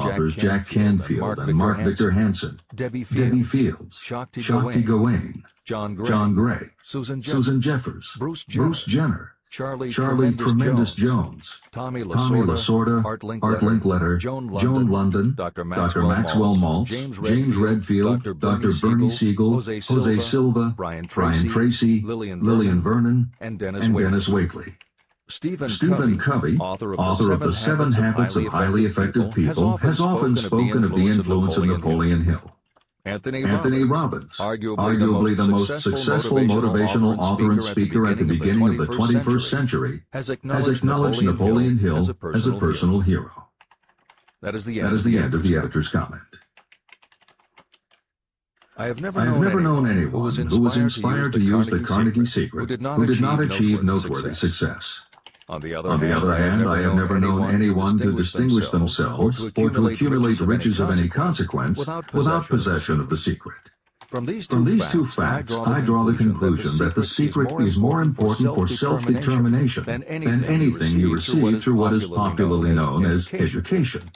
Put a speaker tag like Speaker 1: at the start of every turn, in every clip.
Speaker 1: authors Jack Canfield and Mark Victor Hansen,
Speaker 2: Debbie
Speaker 1: Fields,
Speaker 2: Shakti
Speaker 1: Shakti Gawain,
Speaker 2: John
Speaker 1: John Gray,
Speaker 2: Susan
Speaker 1: Jeffers,
Speaker 2: Bruce
Speaker 1: Bruce Jenner,
Speaker 2: Charlie
Speaker 1: Tremendous Jones,
Speaker 2: Tommy
Speaker 1: Lasorda,
Speaker 2: Art
Speaker 1: Art Linkletter,
Speaker 2: Joan
Speaker 1: London,
Speaker 2: Dr.
Speaker 1: Maxwell Maltz,
Speaker 2: James
Speaker 1: Redfield, Dr. Bernie Siegel, Jose Silva,
Speaker 2: Brian
Speaker 1: Tracy,
Speaker 2: Lillian
Speaker 1: Vernon,
Speaker 2: and
Speaker 1: Dennis Waitley.
Speaker 2: Stephen
Speaker 1: Covey,
Speaker 2: author
Speaker 1: of The Seven Habits of Highly Effective People, has often spoken of the influence of Napoleon Hill.
Speaker 2: Anthony
Speaker 1: Robbins, arguably the most successful motivational author and speaker at the beginning of the 21st century, has acknowledged Napoleon Hill as a personal hero.
Speaker 2: That is the
Speaker 1: end of the editor's comment.
Speaker 2: I have never known anyone who was inspired to use the Carnegie Secret
Speaker 1: who did not achieve noteworthy success.
Speaker 2: On the
Speaker 1: On the other hand, I have never known anyone to distinguish themselves or to accumulate riches of any consequence without possession of the secret.
Speaker 2: From these
Speaker 1: two facts, I draw the conclusion that the secret is more important for self-determination than anything you receive through what is popularly known as education.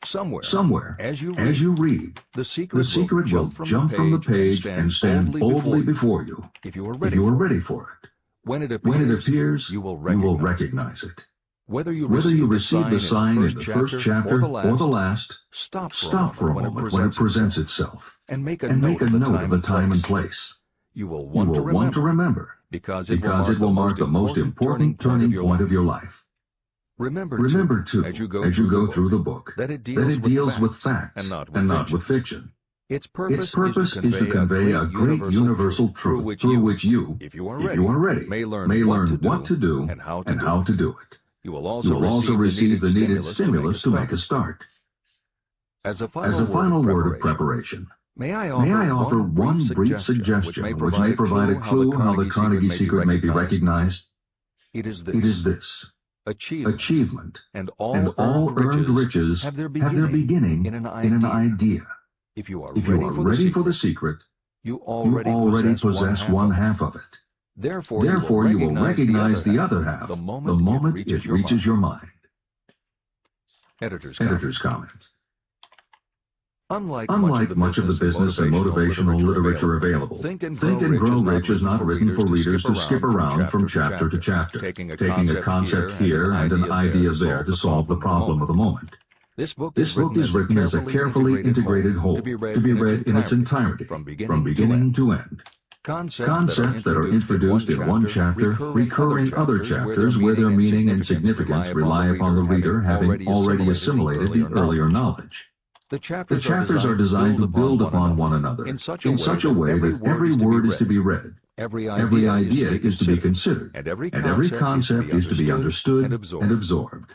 Speaker 1: Somewhere, as you read,
Speaker 2: the
Speaker 1: secret will jump from the page and stand boldly before you,
Speaker 2: if you are
Speaker 1: ready for it.
Speaker 2: When it
Speaker 1: appears,
Speaker 2: you will
Speaker 1: recognize it.
Speaker 2: Whether you
Speaker 1: receive the sign in the first chapter or the last, stop for a moment when it presents itself,
Speaker 2: and make a
Speaker 1: note
Speaker 2: note
Speaker 1: of the time and place.
Speaker 2: You will
Speaker 1: Want to remember,
Speaker 2: because
Speaker 1: it will mark the most important turning point of your life.
Speaker 2: Remember,
Speaker 1: too,
Speaker 2: as you
Speaker 1: go through the book,
Speaker 2: that it
Speaker 1: deals with facts
Speaker 2: and not
Speaker 1: with fiction.
Speaker 2: Its
Speaker 1: Its purpose is to convey a great universal truth through which you,
Speaker 2: if you are
Speaker 1: ready,
Speaker 2: may learn
Speaker 1: what to do
Speaker 2: and how
Speaker 1: to do it.
Speaker 2: You will
Speaker 1: also receive the needed stimulus to make a start.
Speaker 2: As a
Speaker 1: final word of preparation,
Speaker 2: may I
Speaker 1: offer one brief suggestion which may provide a clue how the Carnegie Secret may be recognized?
Speaker 2: It is
Speaker 1: this. Achievement
Speaker 2: and
Speaker 1: all earned riches
Speaker 2: have their
Speaker 1: beginning
Speaker 2: in an
Speaker 1: idea.
Speaker 2: If you are
Speaker 1: ready for the secret,
Speaker 2: you
Speaker 1: already possess one half of it.
Speaker 2: Therefore,
Speaker 1: you will recognize the other half the moment it reaches your mind.
Speaker 2: Editor's
Speaker 1: comment.
Speaker 2: Unlike
Speaker 1: much of the business and motivational literature available, Think and Grow Rich is not written for readers to skip around from chapter to chapter, taking a concept here and an idea there to solve the problem of the moment.
Speaker 2: This book
Speaker 1: is written as a carefully integrated whole, to be read in its entirety, from beginning to end. Concepts that are introduced in one chapter recur in other chapters where their meaning and significance rely upon the reader having already assimilated the earlier knowledge.
Speaker 2: The
Speaker 1: chapters are designed to build upon one another in such a way that every word is to be read, every idea is to be considered, and every concept is to be understood and absorbed.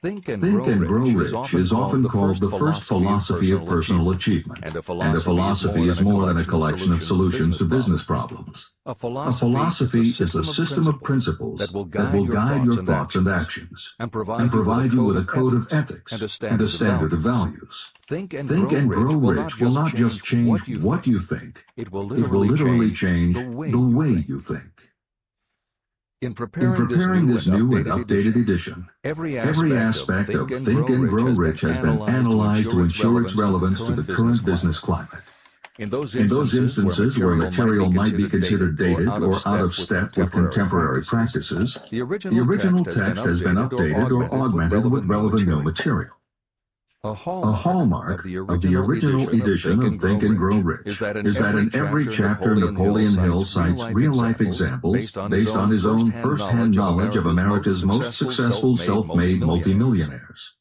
Speaker 2: Think and
Speaker 1: Grow Rich is often called the first philosophy of personal achievement, and a philosophy is more than a collection of solutions to business problems. A philosophy is a system of principles that will guide your thoughts and actions, and provide you with a code of ethics and a standard of values.
Speaker 2: Think and
Speaker 1: Grow Rich will not just change what you think, it will literally change the way you think.
Speaker 2: In preparing
Speaker 1: this new and updated edition,
Speaker 2: every
Speaker 1: aspect of Think and Grow Rich has been analyzed to ensure its relevance to the current business climate.
Speaker 2: In those
Speaker 1: instances where material might be considered dated or out of step with contemporary practices, the original text has been updated or augmented with relevant new material. A hallmark of the original edition of Think and Grow Rich is that in every chapter Napoleon Hill cites real-life examples based on his own first-hand knowledge of America's most successful self-made multimillionaires.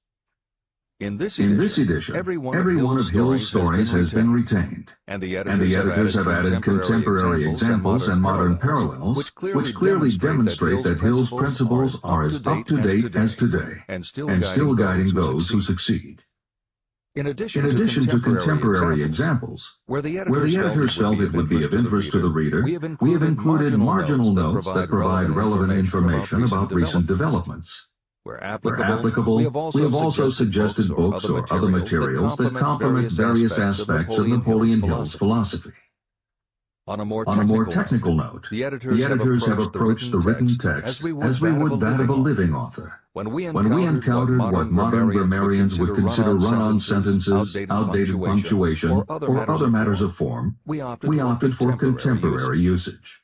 Speaker 2: In this
Speaker 1: edition, every one of Hill's stories has been retained, and the editors have added contemporary examples and modern parallels, which clearly demonstrate that Hill's principles are as up-to-date as today, and still guiding those who succeed.
Speaker 2: In addition
Speaker 1: to contemporary examples, where the editors felt it would be of interest to the reader, we have included marginal notes that provide relevant information about recent developments. Where applicable, we have also suggested books or other materials that complement various aspects of Napoleon Hill's philosophy.
Speaker 2: On a more technical note, the editors have approached the written text as we would that of a living author. When we encountered what modern grammarians would consider run-on sentences, outdated punctuation, or other matters of form, we opted for contemporary usage.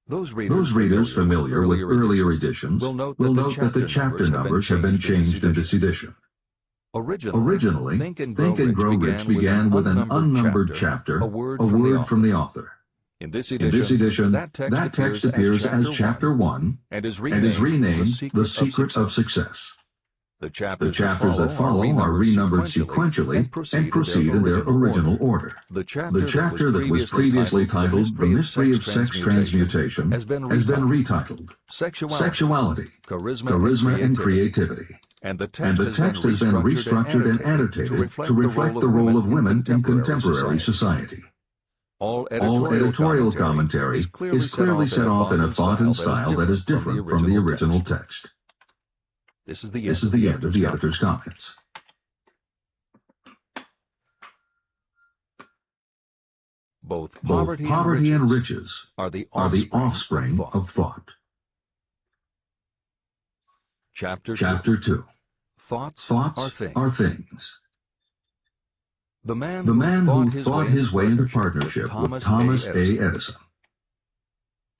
Speaker 2: Those readers familiar with earlier editions will note that the chapter numbers have been changed in this edition. Originally, Think and Grow Rich began with an unnumbered chapter, a word from the author. In this edition, that text appears as Chapter 1 and is renamed The Secret of Success. The chapters that follow are renumbered sequentially and proceed in their original order. The chapter that was previously titled The Mystery of Sex Transmutation has been retitled Sexuality, Charisma and Creativity. And the text has been restructured and annotated to reflect the role of women in contemporary society. All editorial commentary is clearly set off in a font and style that is different from the original text. This is the end of the editor's comments. Both poverty and riches are the offspring of thought. Chapter 2. Thoughts are things. The man who thought his way into partnership with Thomas A. Edison.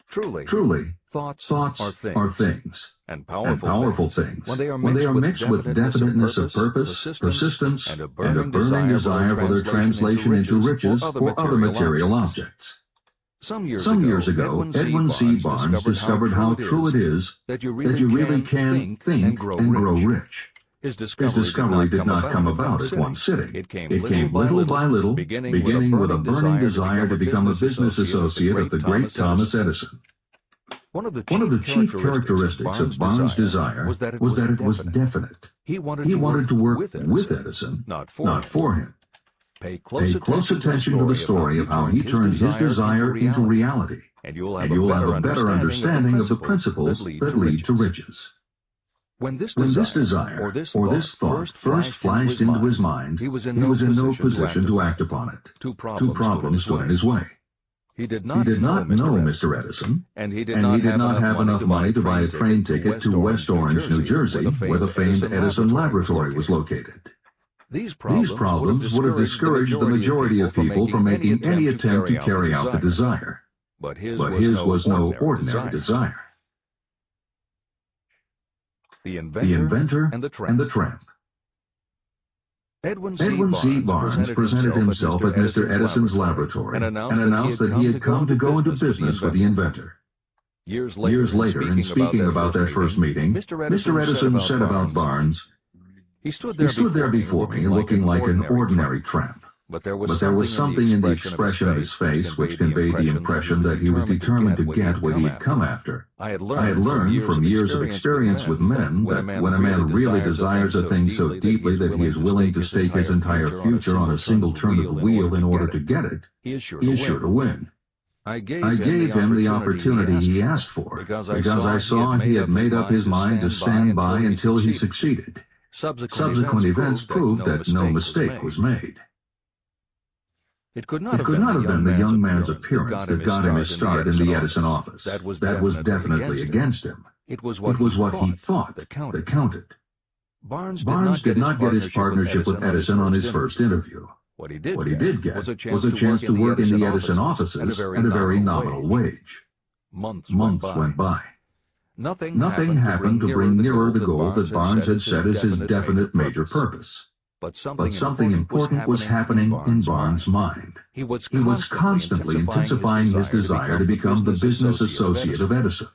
Speaker 2: Truly, thoughts are things, and powerful things, when they are mixed with definiteness of purpose, persistence, and a burning desire for their translation into riches or other material objects. Some years ago, Edwin C. Barnes discovered how true it is that you really can think and grow rich. His discovery did not come about at one sitting. It came little by little, beginning with a burning desire to become a business associate of the great Thomas Edison. One of the chief characteristics of Barnes' desire was that it was definite. He wanted to work with Edison, not for him. Pay close attention to the story of how he turned his desire into reality, and you will have a better understanding of the principles that lead to riches. When this desire or this thought first flashed into his mind, he was in no position to act upon it. Two problems stood in his way. He did not know Mr. Edison, and he did not have enough money to buy a train ticket to West Orange, New Jersey, where the famed Edison laboratory was located. These problems would have discouraged the majority of people from making any attempt to carry out the desire. But his was no ordinary desire. The Inventor and the Tramp. Edwin C. Barnes presented himself at Mr. Edison's laboratory and announced that he had come to go into business with the inventor. Years later, in speaking about that first meeting, Mr. Edison said about Barnes, "He stood there before me looking like an ordinary tramp. But there was something in the expression of his face which conveyed the impression that he was determined to get what he had come after. I had learned from years of experience with men that when a man really desires a thing so deeply that he is willing to stake his entire future on a single turn of the wheel in order to get it, he is sure to win. I gave him the opportunity he asked for, because I saw he had made up his mind to stand by until he succeeded. Subsequent events proved that no mistake was made." It could not have been the young man's appearance that got him his start in the Edison office. That was definitely against him. It was what he thought that counted. Barnes did not get his partnership with Edison on his first interview. What he did get was a chance to work in the Edison offices at a very nominal wage. Months went by. Nothing happened to bring nearer the goal that Barnes had set as his definite major purpose. But something important was happening in Barnes' mind. He was constantly intensifying his desire to become the business associate of Edison.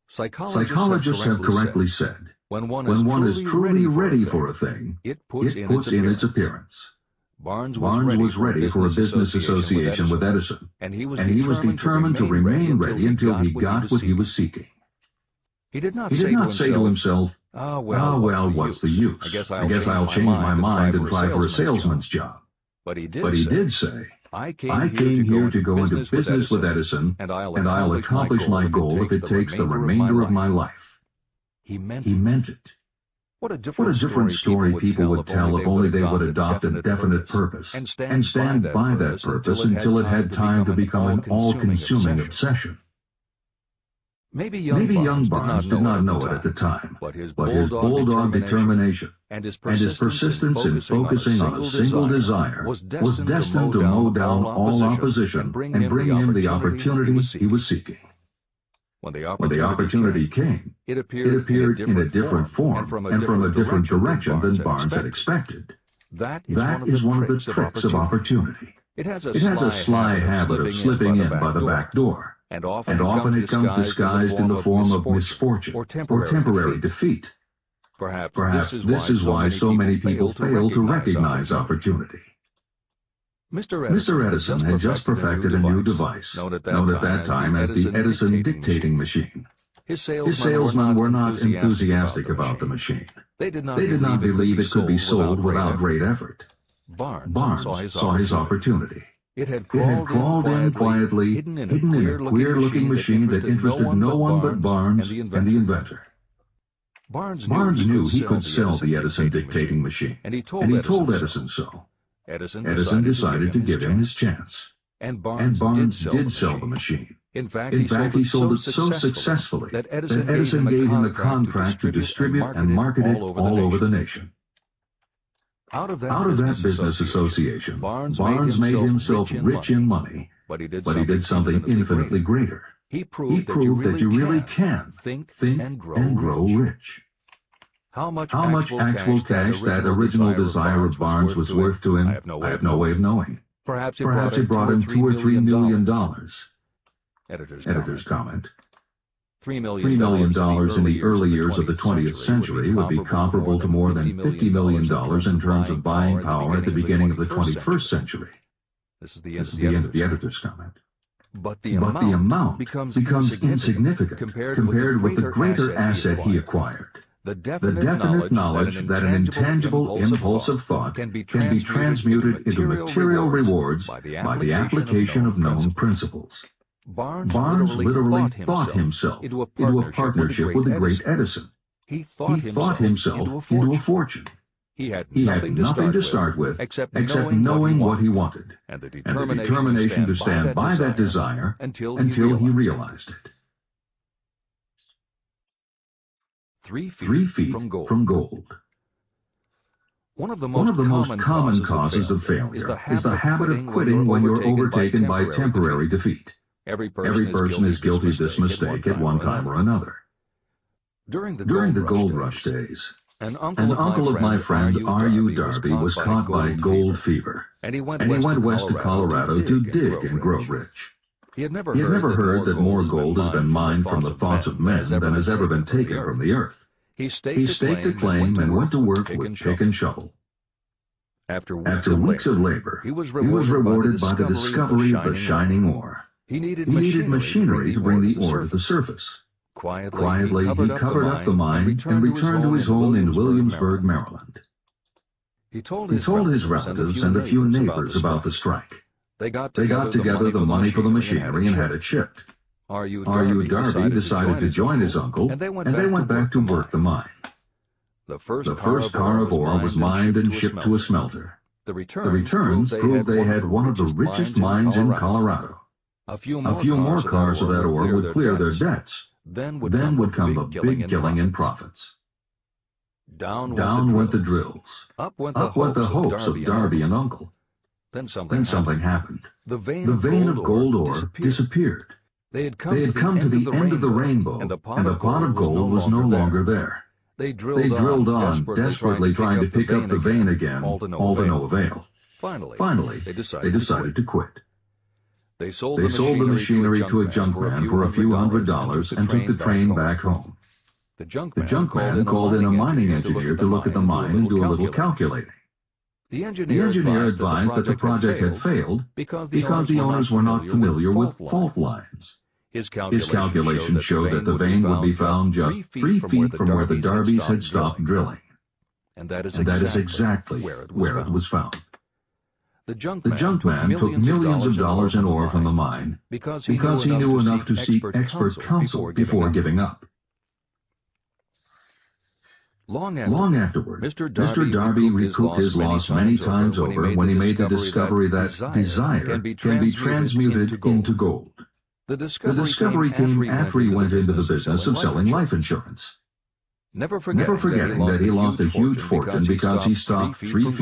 Speaker 2: Psychologists have correctly said, when one is truly ready for a thing, it puts in its appearance. Barnes was ready for a business association with Edison, and he was determined to remain ready until he got what he was seeking. He did not say to himself, well, what's the use? I guess I'll change my mind and try for a salesman's job. But he did say, I came here to go into business with Edison, and I'll accomplish my goal if it takes the remainder of my life. He meant it. What a different story people would tell if only they would adopt a definite purpose and stand by that purpose until it had time to become an all-consuming obsession. Maybe young Barnes did not know it at the time, but his bulldog determination and his persistence in focusing on a single desire was destined to mow down all opposition and bring him the opportunity he was seeking. When the opportunity came, it appeared in a different form and from a different direction than Barnes had expected. That is one of the tricks of opportunity. It has a sly habit of slipping in by the back door, and often it comes disguised in the form of misfortune or temporary defeat. Perhaps this is why so many people fail to recognize opportunity. Mr. Edison had just perfected a new device, known at that time as the Edison dictating machine. His salesmen were not enthusiastic about the machine. They did not believe it could be sold without great effort. Barnes saw his opportunity. It had crawled in quietly, hidden in a queer-looking machine that interested no one but Barnes and the inventor. Barnes knew he could sell the Edison dictating machine, and he told Edison so. Edison decided to give him his chance. And Barnes did sell the machine. In fact, he sold it so successfully that Edison gave him a contract to distribute and market it all over the nation. Out of that business association, Barnes made himself rich in money, but he did something infinitely greater. He proved that you really can think and grow rich. How much actual cash that original desire of Barnes was worth to him, I have no way of knowing. Perhaps it brought him $2 or $3 million. Editor's comment. $3 million in the early years of the 20th century would be comparable to more than $50 million in terms of buying power at the beginning of the 21st century. This is the end of the editor's comment. But the amount becomes insignificant compared with the greater asset he acquired. The definite knowledge that an intangible impulse of thought can be transmuted into material rewards by the application of known principles. Barnes literally thought himself into a partnership with the great Edison. He thought himself into a fortune. He had nothing to start with except knowing what he wanted, and the determination to stand by that desire until he realized it. 3 feet from gold. One of the most common causes of failure is the habit of quitting when you're overtaken by temporary defeat. Every person is guilty of this mistake at one time or another. During the gold rush days, an uncle of my friend R.U. Darby was caught by gold fever, and he went west to Colorado to dig and grow rich. He had never heard that more gold has been mined from the thoughts of men than has ever been taken from the earth. He staked a claim and went to work with pick and shovel. After weeks of labor, he was rewarded by the discovery of the shining ore. He needed machinery to bring the ore to the surface. Quietly, he covered up the mine and returned to his home in Williamsburg, Maryland. He told his relatives and a few neighbors about the strike. They got together the money for the machinery and had it shipped. R.U. Darby decided to join his uncle, and they went back to work the mine. The first car of ore was mined and shipped to a smelter. The returns proved they had one of the richest mines in Colorado. A few more cars of that ore would clear their debts. Then would come the big killing in profits. Down went the drills. Up went the hopes of Darby and Uncle. Then something happened. The vein of gold ore disappeared. They had come to the end of the rainbow, and the pot of gold was no longer there. They drilled on, desperately trying to pick up the vein again, all to no avail. Finally, they decided to quit. They sold the machinery to a junkman for a few $100 and took the train back home. The junkman called in a mining engineer to look at the mine and do a little calculating. The engineer advised that the project had failed because the owners were not familiar with fault lines. His calculation showed that the vein would be found just 3 feet from where the Darbys had stopped drilling. And that is exactly where it was found. The junkman took millions of dollars in ore from the mine because he knew enough to seek expert counsel before giving up.
Speaker 1: Long afterward, Mr. Darby recouped his loss many times over when he made the discovery that desire can be transmuted into gold. The discovery came after he went into the business of selling life insurance. Never forgetting that he lost a huge fortune because he stopped 3 feet